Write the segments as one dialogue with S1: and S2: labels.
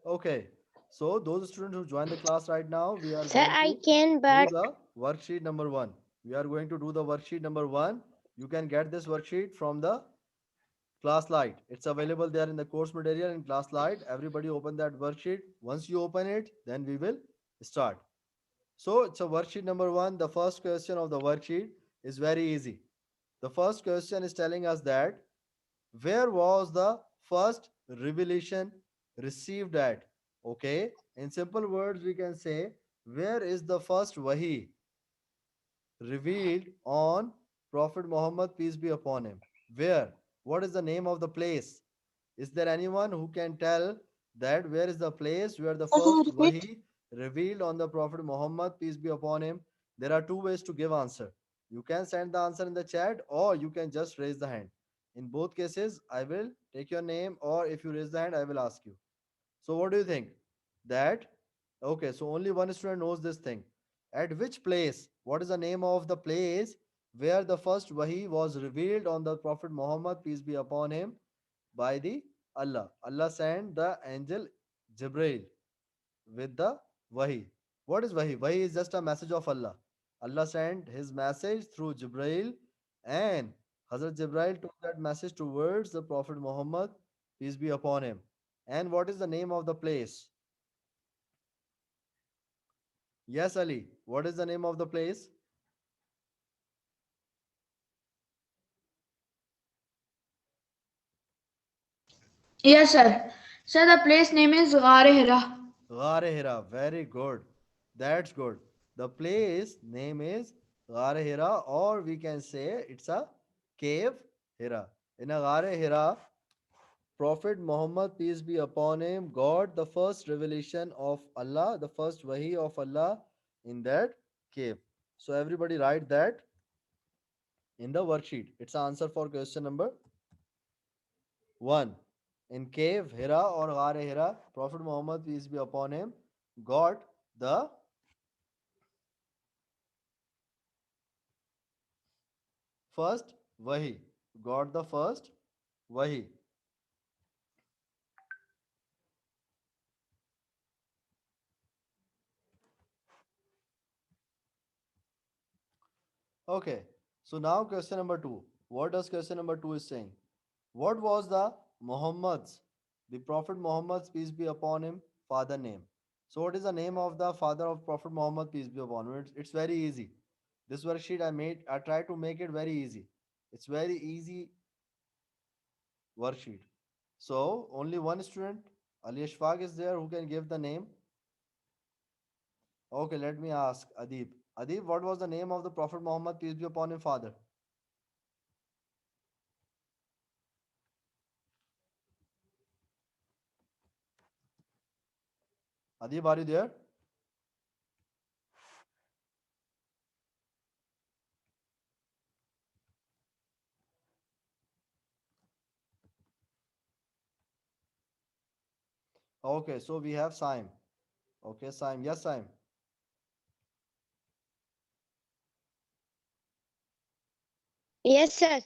S1: Okay. So those students who join the class right now, we are
S2: Sir,
S1: going
S2: I
S1: to
S2: can,
S1: do
S2: but
S1: the worksheet number one. We are going to do the worksheet number one. You can get this worksheet from the class light. It's available there in the course material in class light. Everybody open that worksheet. Once you open it, then we will start. So it's a worksheet number one. The first question of the worksheet is very easy. The first question is telling us that where was the first revelation received at? Okay, in simple words, we can say where is the first wahi revealed on Prophet Muhammad, peace be upon him? Where? What is the name of the place? Is there anyone who can tell that where is the place where the
S2: can you
S1: first
S2: repeat?
S1: wahi revealed on the Prophet Muhammad, peace be upon him? There are two ways to give answer. You can send the answer in the chat or you can just raise the hand. In both cases, I will take your name, or if you raise the hand, I will ask you. So, what do you think? That okay? So only one student knows this thing. At which place? What is the name of the place where the first wahi was revealed on the Prophet Muhammad, peace be upon him, by the Allah? Allah sent the angel Jibril with the wahi. What is wahi? Wahi is just a message of Allah. Allah sent his message through Jibril, and Hazrat Jibril took that message towards the Prophet Muhammad, peace be upon him. And what is the name of the place? Yes, Ali. What is the name of the place?
S3: Yes, sir. Sir, the place name is Ghar Hira.
S1: Ghar Hira. Very good. That's good. The place name is Ghar Hira, or we can say it's a cave Hira. In a Ghar Hira, Prophet Muhammad, peace be upon him, got the first revelation of Allah, the first wahi of Allah in that cave. So everybody write that in the worksheet. It's the answer for question number one. In cave Hira or Ghar Hira, Prophet Muhammad, peace be upon him, got the first wahi. Got the first wahi. Okay. So now question number two. What does question number two is saying? What was the Muhammad's, the Prophet Muhammad's, peace be upon him, father name? So what is the name of the father of Prophet Muhammad, peace be upon him? It's very easy. This worksheet I try to make it very easy. It's very easy worksheet. So only one student, Ali Ashfaq, is there who can give the name. Okay, let me ask Adib. Adib, what was the name of the Prophet Muhammad, peace be upon him, father? Adib, are you there? Okay, so we have Saim. Okay, Saim. Yes, Saim.
S2: Yes, sir.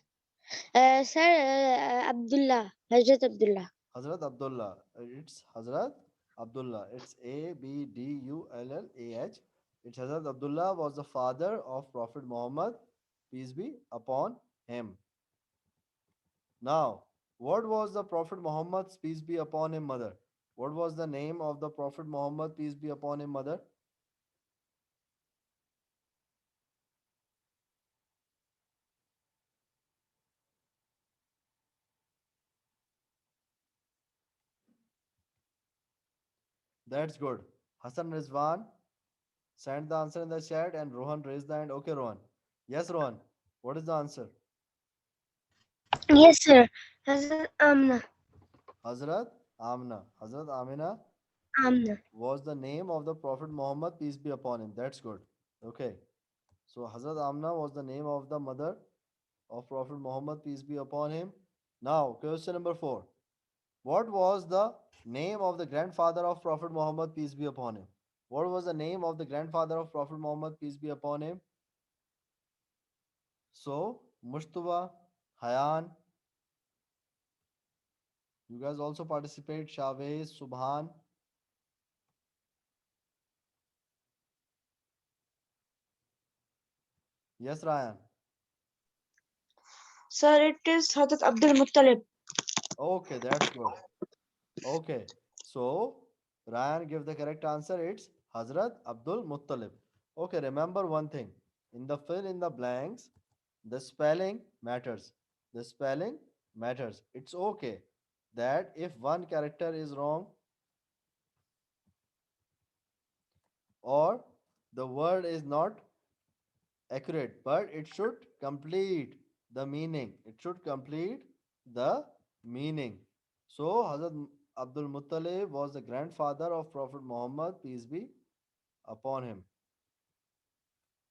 S2: Sir, Abdullah, Hazrat Abdullah.
S1: Hazrat Abdullah. It's Hazrat Abdullah. It's Abdullah. It's Hazrat Abdullah was the father of Prophet Muhammad, peace be upon him. Now, what was the Prophet Muhammad's, peace be upon him, mother? What was the name of the Prophet Muhammad, peace be upon him, mother? That's good. Hassan Rizwan, send the answer in the chat, and Rohan raised the hand. Okay, Rohan. Yes, Rohan. What is the answer?
S2: Yes, sir. Hazrat Amna.
S1: Hazrat Amna. Hazrat Amina
S2: Amna.
S1: was the name of the Prophet Muhammad, peace be upon him. That's good. Okay. So Hazrat Amna was the name of the mother of Prophet Muhammad, peace be upon him. Now, question number four. What was the name of the grandfather of Prophet Muhammad, peace be upon him? What was the name of the grandfather of Prophet Muhammad, peace be upon him? So, Mushtaba, Hayan, you guys also participate, Shavez, Subhan. Yes, Ryan.
S3: Sir, it is Hazrat Abdul Muttalib.
S1: Okay, that's good. Okay, so Ryan give the correct answer. It's Hazrat Abdul Muttalib. Okay, remember one thing. In the fill in the blanks, the spelling matters. The spelling matters. It's okay that if one character is wrong or the word is not accurate, but it should complete the meaning. It should complete the meaning. So, Hazrat Abdul Muttalib was the grandfather of Prophet Muhammad, peace be upon him.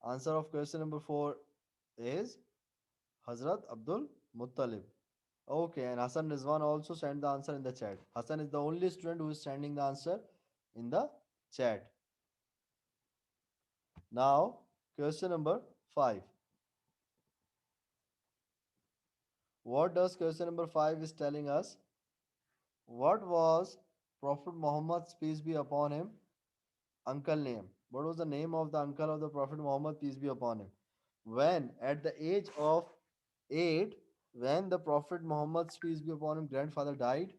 S1: Answer of question number 4 is Hazrat Abdul Muttalib. Okay, and Hassan Rizwan also sent the answer in the chat. Hassan is the only student who is sending the answer in the chat. Now, question number 5. What does question number 5 is telling us? What was Prophet Muhammad's peace be upon him uncle name? What was the name of the uncle of the Prophet Muhammad peace be upon him? When at the age of 8, when the Prophet Muhammad's peace be upon him grandfather died,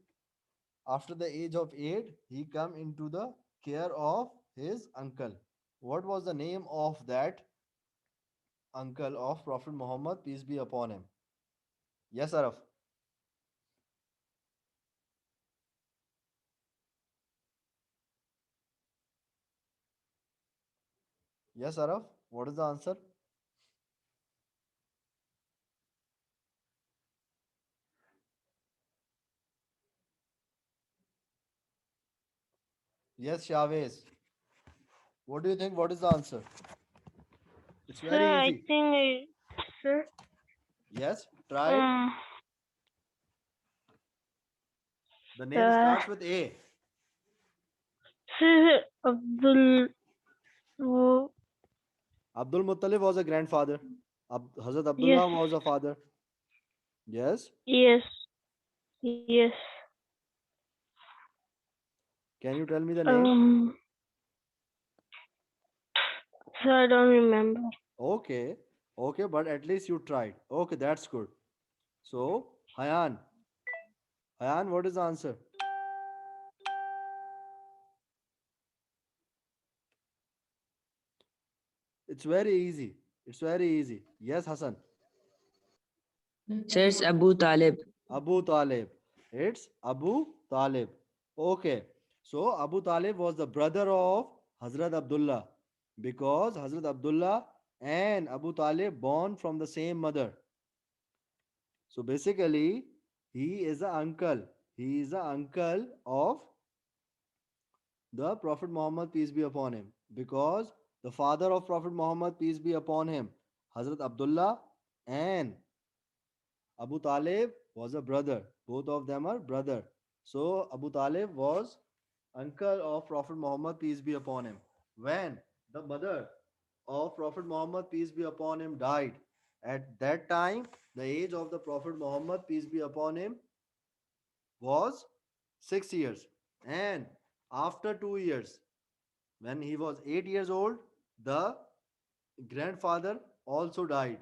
S1: after the age of 8, he come into the care of his uncle. What was the name of that uncle of Prophet Muhammad peace be upon him? Yes, Araf. Yes, Araf. What is the answer? Yes, Chavez. What do you think? What is the answer? It's
S2: Sir,
S1: very
S2: I
S1: easy.
S2: think sir,
S1: Yes, try it.
S2: uh,
S1: The name
S2: uh,
S1: starts with A.
S2: Sir Abdul. Oh,
S1: Abdul Muttalib was a grandfather. Hazrat
S2: yes,
S1: Abdullah was a father. Yes.
S2: yes, yes.
S1: Can you tell me the name?
S2: Um, Sir, I don't remember.
S1: Okay. Okay, but at least you tried. Okay, that's good. So, Hayan. Hayan, what is the answer? It's very easy. It's very easy. Yes, Hassan.
S4: Sir, it's Abu Talib.
S1: Abu Talib. It's Abu Talib. Okay. So Abu Talib was the brother of Hazrat Abdullah because Hazrat Abdullah and Abu Talib born from the same mother. So basically, he is the uncle. He is the uncle of the Prophet Muhammad, peace be upon him, because the father of Prophet Muhammad, peace be upon him, Hazrat Abdullah and Abu Talib was a brother. Both of them are brother. So Abu Talib was uncle of Prophet Muhammad, peace be upon him. When the mother of Prophet Muhammad, peace be upon him, died, at that time, the age of the Prophet Muhammad, peace be upon him, was 6 years. And after 2 years, when he was 8 years old, the grandfather also died.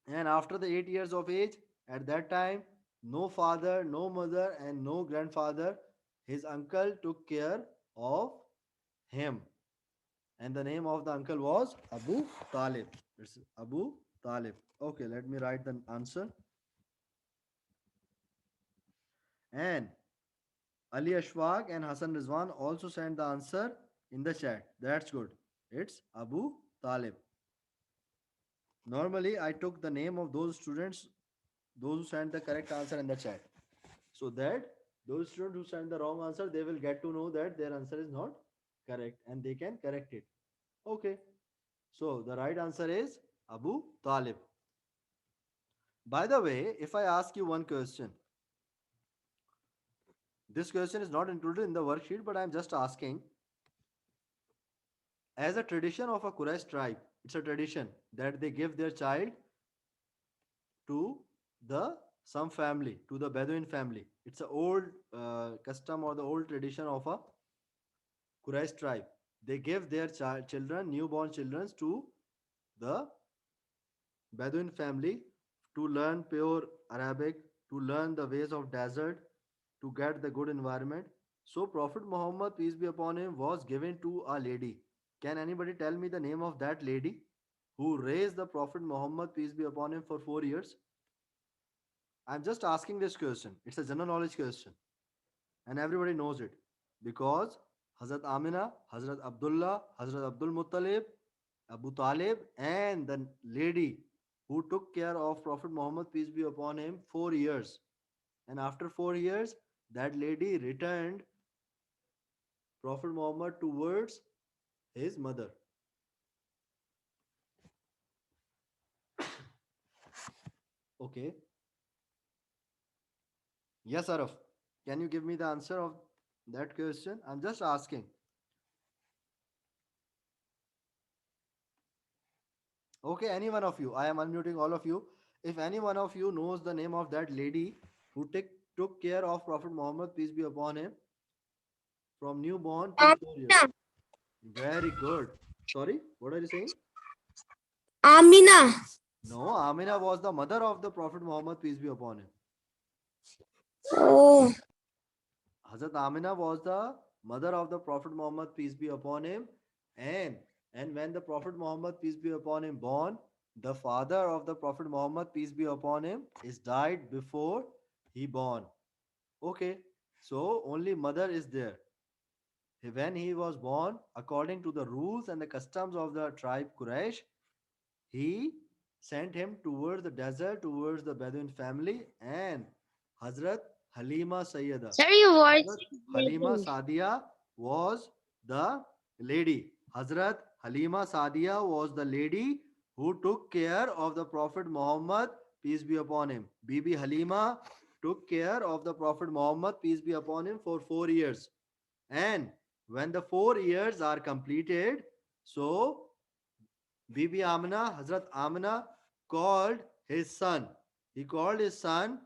S1: And after the 8 years of age, at that time, no father, no mother, and no grandfather, his uncle took care of him. And the name of the uncle was Abu Talib. It's Abu Talib. Okay, let me write the answer. And Ali Ashwaq and Hassan Rizwan also sent the answer in the chat. That's good. It's Abu Talib. Normally, I took the name of those students, those who sent the correct answer in the chat, so that those students who send the wrong answer, they will get to know that their answer is not correct and they can correct it. Okay, so the right answer is Abu Talib. By the way, if I ask you one question, this question is not included in the worksheet, but I'm just asking. As a tradition of a Quraysh tribe, it's a tradition that they give their child to the some family, to the Bedouin family. It's an old custom or the old tradition of a Quraysh tribe. They give their children, newborn children, to the Bedouin family to learn pure Arabic, to learn the ways of desert, to get the good environment. So Prophet Muhammad, peace be upon him, was given to a lady. Can anybody tell me the name of that lady who raised the Prophet Muhammad, peace be upon him, for 4 years? I'm just asking this question. It's a general knowledge question, and everybody knows it because Hazrat Amina, Hazrat Abdullah, Hazrat Abdul Muttalib, Abu Talib, and the lady who took care of Prophet Muhammad, peace be upon him, 4 years. And after 4 years, that lady returned Prophet Muhammad towards his mother. Okay. Yes, Araf. Can you give me the answer of that question? I'm just asking. Okay, any one of you. I am unmuting all of you. If any one of you knows the name of that lady who took care of Prophet Muhammad, peace be upon him, from newborn till 4 years. Very good. Sorry, what are you saying?
S2: Amina.
S1: No, Amina was the mother of the Prophet Muhammad, peace be upon him.
S2: Oh.
S1: Hazrat Amina was the mother of the Prophet Muhammad, peace be upon him. And and when the Prophet Muhammad, peace be upon him, born, the father of the Prophet Muhammad, peace be upon him, is died before he born. Okay, so only mother is there. When he was born, according to the rules and the customs of the tribe Quraysh, he sent him towards the desert, towards the Bedouin family, and Hazrat Halima Sayyida.
S2: Sir, your voice
S1: Hazrat
S2: is
S1: Halima
S2: breaking.
S1: Sadia was the lady. Hazrat Halima Sadia was the lady who took care of the Prophet Muhammad, peace be upon him. Bibi Halima took care of the Prophet Muhammad, peace be upon him, for 4 years. And when the 4 years are completed, so Bibi Amina, Hazrat Amina called his son. He called his son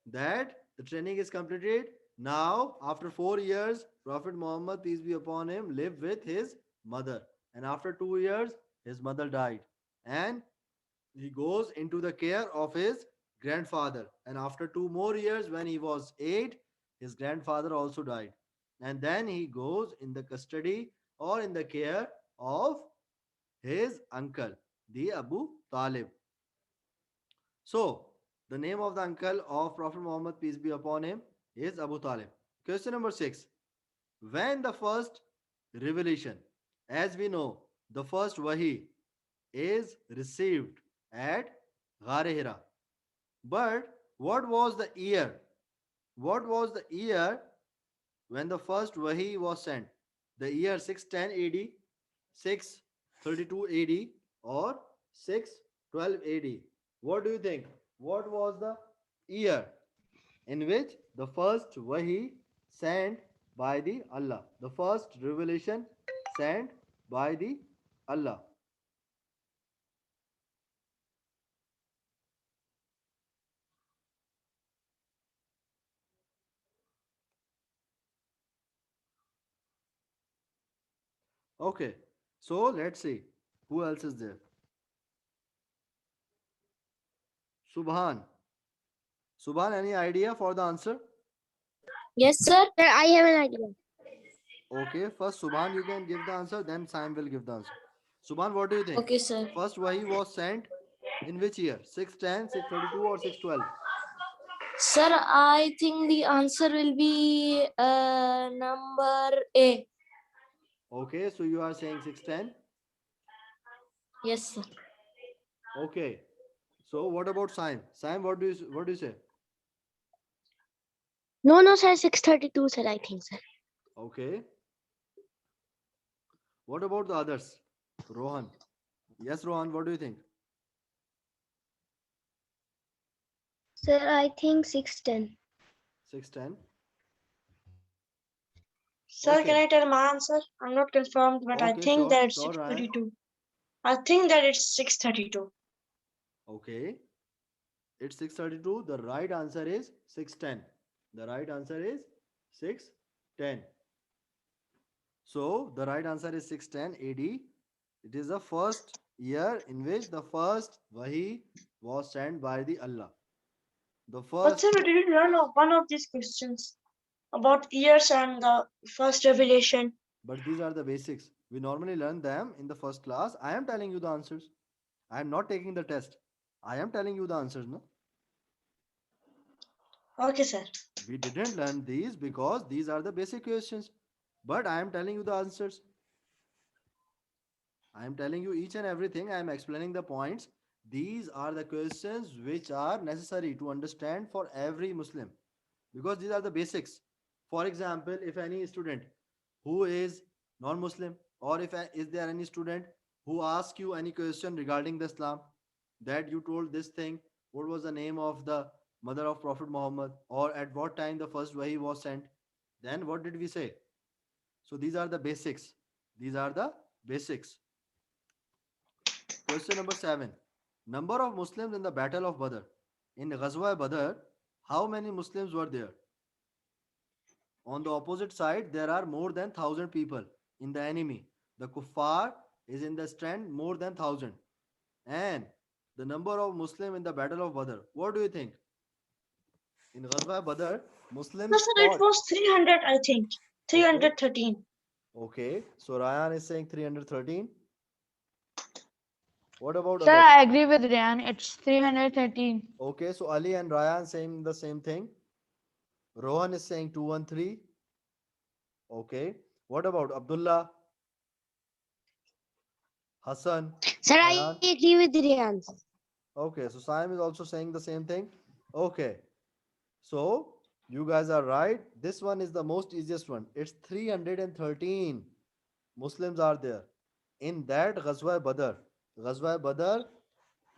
S1: that the training is completed. Now, after 4 years, Prophet Muhammad, peace be upon him, lived with his mother. And after 2 years, his mother died. And he goes into the care of his grandfather. And after 2 more years, when he was 8, his grandfather also died. And then he goes in the custody or in the care of his uncle, the Abu Talib. So, the name of the uncle of Prophet Muhammad, peace be upon him, is Abu Talib. Question number 6. When the first revelation, as we know, the first Wahi is received at Ghar Hira. But what was the year? What was the year when the first Wahi was sent? The year 610 AD, 632 AD, or 612 AD? What do you think? What was the year in which the first Wahi sent by the Allah? The first revelation sent by the Allah. Okay, so let's see who else is there. Subhan. Subhan, any idea for the answer?
S2: Yes, sir. Sir, I have an idea.
S1: Okay, first Subhan, you can give the answer, then Sam will give the answer. Subhan, what do you think?
S3: Okay, sir.
S1: First Wahi was sent in which year? 610, 632, or 612?
S3: Sir, I think the answer will be number A.
S1: Okay, so you are saying 610.
S3: Yes, sir.
S1: Okay, so what about Sam? Sam, what do you say?
S2: No, sir. 632, sir. I think, sir.
S1: Okay, what about the others? Rohan. Yes, Rohan, what do you think?
S2: Sir, I think 610.
S1: 610.
S4: Sir, can
S1: Okay,
S4: I tell my answer? I'm not confirmed, but I
S1: okay,
S4: think
S1: sure,
S4: that it's
S1: sure, Ryan.
S4: 632. I think that it's 632.
S1: Okay, it's 632. The right answer is 610. The right answer is 610. So the right answer is 610 AD. It is the first year in which the first wahi was sent by the Allah. The
S4: But
S1: first,
S4: sir, we didn't learn of one of these questions about years and the first revelation.
S1: but these are the basics. We normally learn them in the first class. I am telling you the answers. I am not taking the test. I am telling you the answers, no?
S4: Okay, sir.
S1: We didn't learn these because these are the basic questions. But I am telling you the answers. I am telling you each and everything. I am explaining the points. These are the questions which are necessary to understand for every Muslim because these are the basics. For example, if any student who is non-Muslim or if is there any student who asks you any question regarding the Islam that you told this thing, what was the name of the mother of Prophet Muhammad or at what time the first wahi was sent, then what did we say? So these are the basics. These are the basics. Question number 7. Number of Muslims in the Battle of Badr. In Ghazwa Badr, how many Muslims were there? On the opposite side, there are more than 1,000 people in the enemy. The kuffar is in the strength more than 1,000. And the number of Muslims in the Battle of Badr. What do you think? In Ghazwa Badr,
S4: No,
S1: Muslims
S4: sir, it
S1: fought.
S4: was 300, I think.
S1: Okay.
S4: 313.
S1: Okay. So Ryan is saying 313. What about
S3: Sir,
S1: others?
S3: I agree with Ryan. It's 313.
S1: Okay. So Ali and Ryan saying the same thing. Rohan is saying 213. Okay. What about Abdullah, Hassan,
S2: Sir, I
S1: Ayan?
S2: agree with Rian.
S1: Okay. So Saim is also saying the same thing. Okay. So you guys are right. This one is the most easiest one. It's 313 Muslims are there. In that Ghazwa Badr. Ghazwa Badr,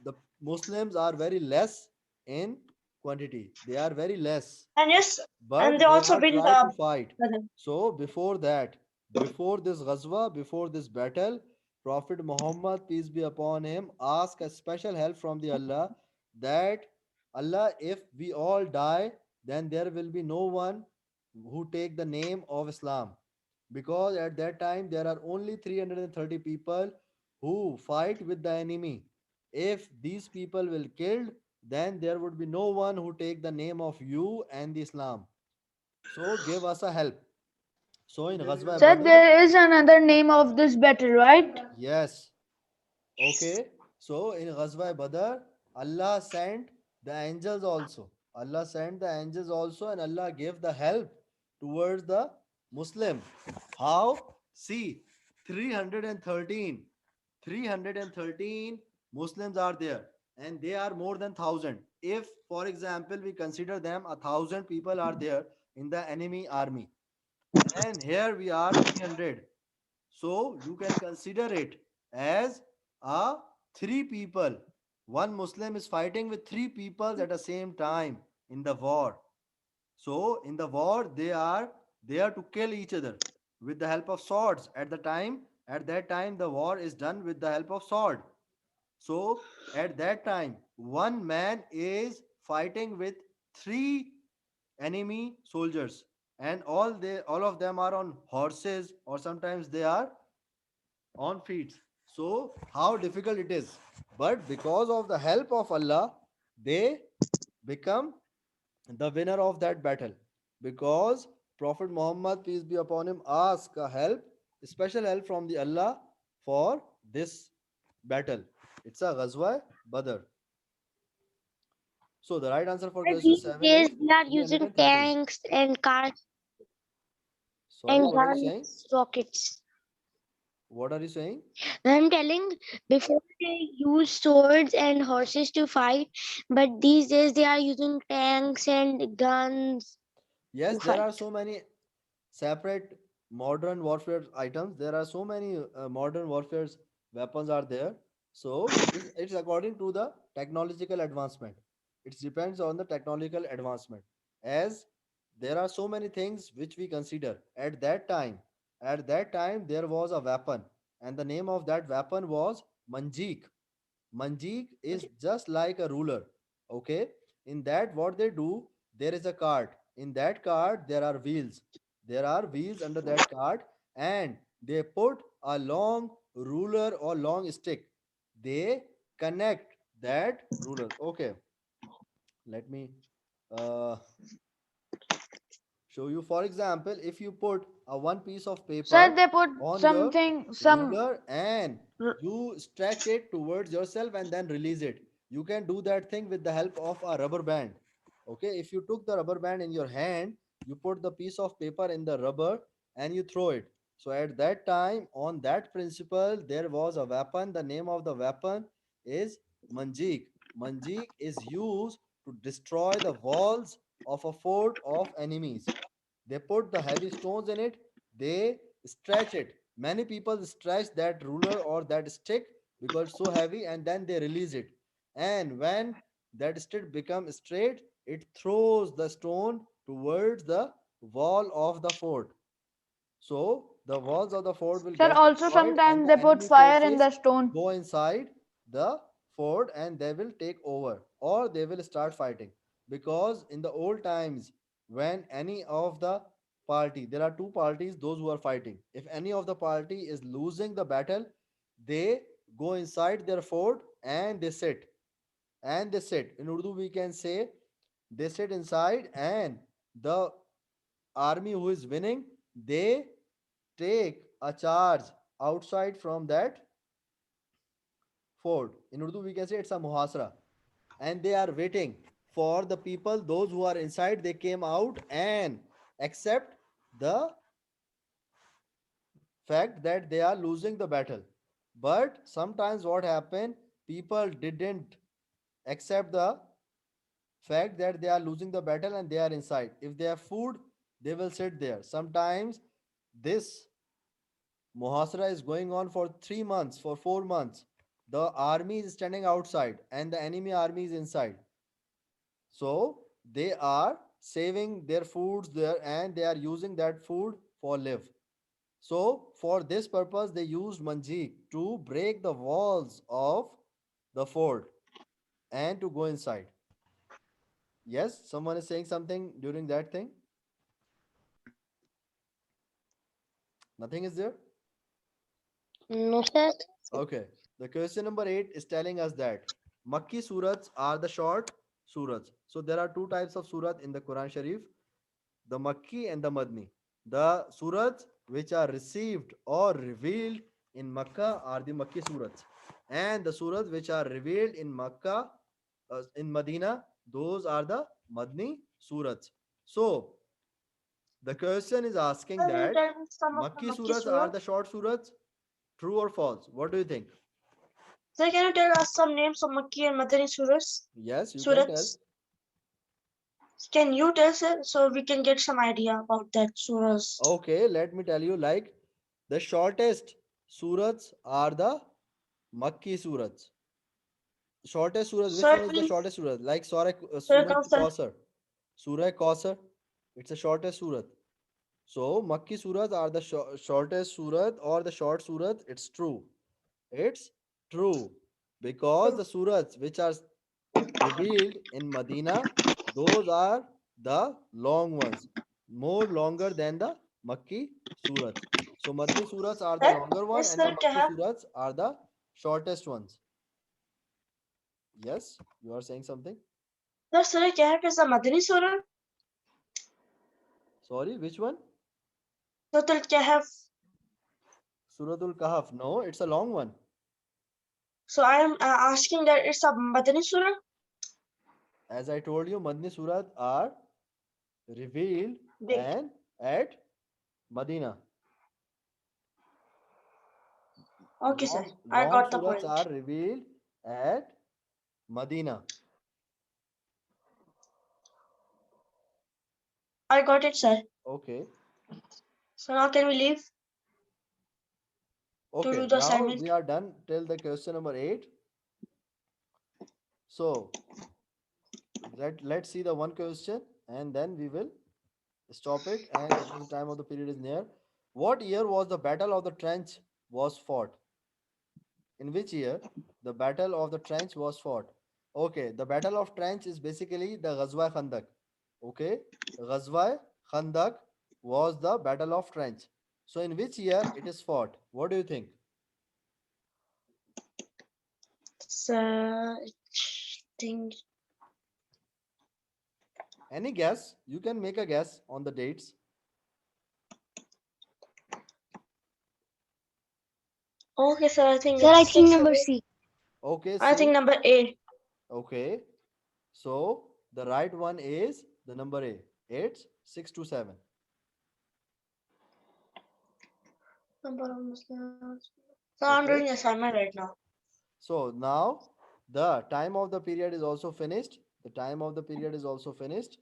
S1: the Muslims are very less in quantity. They are very less.
S4: And yes, and they
S1: But they
S4: also
S1: are
S4: win
S1: try to
S4: the
S1: fight.
S4: battle.
S1: So before that, before this ghazwa, before this battle, Prophet Muhammad, peace be upon him, asked a special help from the Allah that Allah, if we all die, then there will be no one who take the name of Islam. Because at that time there are only 330 people who fight with the enemy. If these people will killed, then there would be no one who take the name of you and the Islam. So give us a help. So in Ghazwa
S3: Sir,
S1: Badr,
S3: there is another name of this battle, right?
S1: yes. Okay. So in Ghazwa Badr, Allah sent the angels also. Allah sent the angels also, and Allah gave the help towards the Muslim. How? See, 313. 313 Muslims are there, and they are more than 1,000. If, for example, we consider them 1,000 people are there in the enemy army, and here we are 300, so you can consider it as a three people. One Muslim is fighting with three people at the same time in the war. So in the war, they are there to kill each other with the help of swords. At that time, the war is done with the help of sword. So at that time, one man is fighting with three enemy soldiers, and all of them are on horses, or sometimes they are on feet. So how difficult it is, but because of the help of Allah, they become the winner of that battle, because Prophet Muhammad, peace be upon him, asked a help, special help from the Allah for this battle. It's a Ghazwa Badr. So the right answer for
S2: Sir,
S1: question
S2: these
S1: 7
S2: days
S1: is
S2: they are using
S1: 313.
S2: tanks and cars
S1: Sorry,
S2: and
S1: what are you saying?
S2: guns, rockets.
S1: What are you saying?
S2: I'm telling, before they used swords and horses to fight, but these days they are using tanks and guns
S1: Yes,
S2: to
S1: there
S2: fight.
S1: are so many separate modern warfare items. There are so many modern warfare weapons are there. So it's according to the technological advancement. It depends on the technological advancement. As there are so many things which we consider at that time. At that time, there was a weapon, and the name of that weapon was Manjeek. Manjeek is just like a ruler. Okay. In that, what they do, there is a cart. In that cart, there are wheels. There are wheels under that cart, and they put a long ruler or long stick. they connect that ruler. Okay, let me uh, show you. For example, if you put a one piece of
S3: Sir,
S1: paper
S3: they put
S1: on your
S3: something, some.
S1: ruler and
S3: r-
S1: you stretch it towards yourself and then release it, you can do that thing with the help of a rubber band. Okay, if you took the rubber band in your hand, you put the piece of paper in the rubber and you throw it. So at that time, on that principle, there was a weapon. The name of the weapon is manjeek. Manjeek is used to destroy the walls of a fort of enemies. They put the heavy stones in it, they stretch it. Many people stretch that ruler or that stick because it's so heavy, and then they release it. And when that stick becomes straight, it throws the stone towards the wall of the fort. So the walls of the fort will
S3: Sir,
S1: get
S3: also
S1: destroyed and
S3: sometimes
S1: the
S3: they put
S1: enemy
S3: fire in
S1: forces
S3: the stone.
S1: go inside the fort and they will take over or they will start fighting. Because in the old times, when any of the party, there are two parties, those who are fighting. If any of the party is losing the battle, they go inside their fort and they sit. And they sit. In Urdu, we can say they sit inside and the army who is winning, they take a charge outside from that fort. In Urdu, we can say it's a muhasra. And they are waiting for the people, those who are inside, they came out and accept the fact that they are losing the battle. But sometimes what happened, people didn't accept the fact that they are losing the battle and they are inside. If they have food, they will sit there. Sometimes this Muhasara is going on for 3 months, for 4 months. The army is standing outside and the enemy army is inside. So they are saving their foods there and they are using that food for live. So for this purpose, they used manjeek to break the walls of the fort and to go inside. Yes, someone is saying something during that thing. Nothing is there.
S2: No, sir.
S1: Okay. The question number 8 is telling us that Makki surats are the short surats. So there are two types of surat in the Quran Sharif, the Makki and the Madni. The surats which are received or revealed in Makkah are the Makki surats. And the surats which are revealed in Makkah, in Medina, those are the Madni surats. So the question is asking
S4: Sir, will you
S1: that
S4: tell me some of the
S1: Makki
S4: Makki
S1: surats are
S4: surah?
S1: the short surats. True or false? What do you think?
S4: Sir, can you tell us some names of Makki and Madani surahs?
S1: Yes, you can tell.
S4: Surahs? Can you tell, sir, so we can get some idea about that surahs?
S1: Okay, let me tell you, like the shortest surats are the Makki surats. Shortest surah, which
S4: Sir,
S1: one is the
S4: please.
S1: shortest surah? Like Surah
S4: Sir,
S1: Surah
S4: Kausar.
S1: Kausar. Surah Kausar, it's the shortest surah. So Makki surahs are the shortest surah or the short surah. It's true. It's true. Because the surahs which are revealed in Medina, those are the long ones, more longer than the Makki surahs. So Madni surahs are the
S4: Sir,
S1: longer one
S4: is
S1: and the
S4: Surah
S1: Makki
S4: Kahf?
S1: surahs are the shortest ones. Yes, you are saying something?
S4: Sir, Surah Kahf is a Madani surah?
S1: Sorry, which one?
S4: Surah Al-Kahf.
S1: Suratul Kahf. No, it's a long one.
S4: So I am asking that it's a Madani surah?
S1: As I told you, Madni surahs are revealed
S4: Wait.
S1: and at Medina.
S4: Okay, sir. I
S1: Long
S4: got the
S1: surahs
S4: point.
S1: are revealed at Medina.
S4: I got it, sir.
S1: Okay.
S4: So now can we leave to do
S1: Okay,
S4: the
S1: now
S4: assignment?
S1: we are done till the question number 8. So let's see the one question and then we will stop it and because the time of the period is near. What year was the Battle of the Trench was fought? In which year the Battle of the Trench was fought? Okay, the Battle of Trench is basically the Ghazwa Khandak. Okay, Ghazwa Khandak was the Battle of Trench. So in which year it is fought? What do you think?
S4: Thing.
S1: Any guess? You can make a guess on the dates.
S4: Okay, sir. I think
S2: Sir, I
S4: it's
S2: think
S4: 6
S2: number
S4: away.
S2: C.
S1: Okay,
S4: I think
S1: C.
S4: number A.
S1: Okay. So the right one is the number A. It's 6 to 7.
S4: So I'm
S1: Okay.
S4: doing assignment right now.
S1: So now the time of the period is also finished. The time of the period is also finished.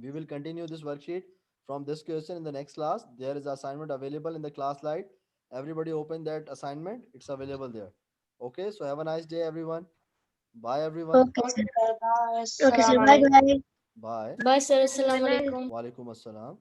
S1: We will continue this worksheet from this question in the next class. There is assignment available in the class light. Everybody open that assignment. It's available there. Okay. So have a nice day, everyone. Bye, everyone.
S2: Okay,
S4: Okay,
S2: sir.
S4: sir. Bye.
S2: Okay, sir.
S4: Assalamu
S2: Bye
S4: alaikum.
S2: bye.
S1: Bye.
S5: Bye, sir.
S3: Bye,
S5: Assalamu
S3: bye.
S5: alaikum.
S1: Walaikum assalam.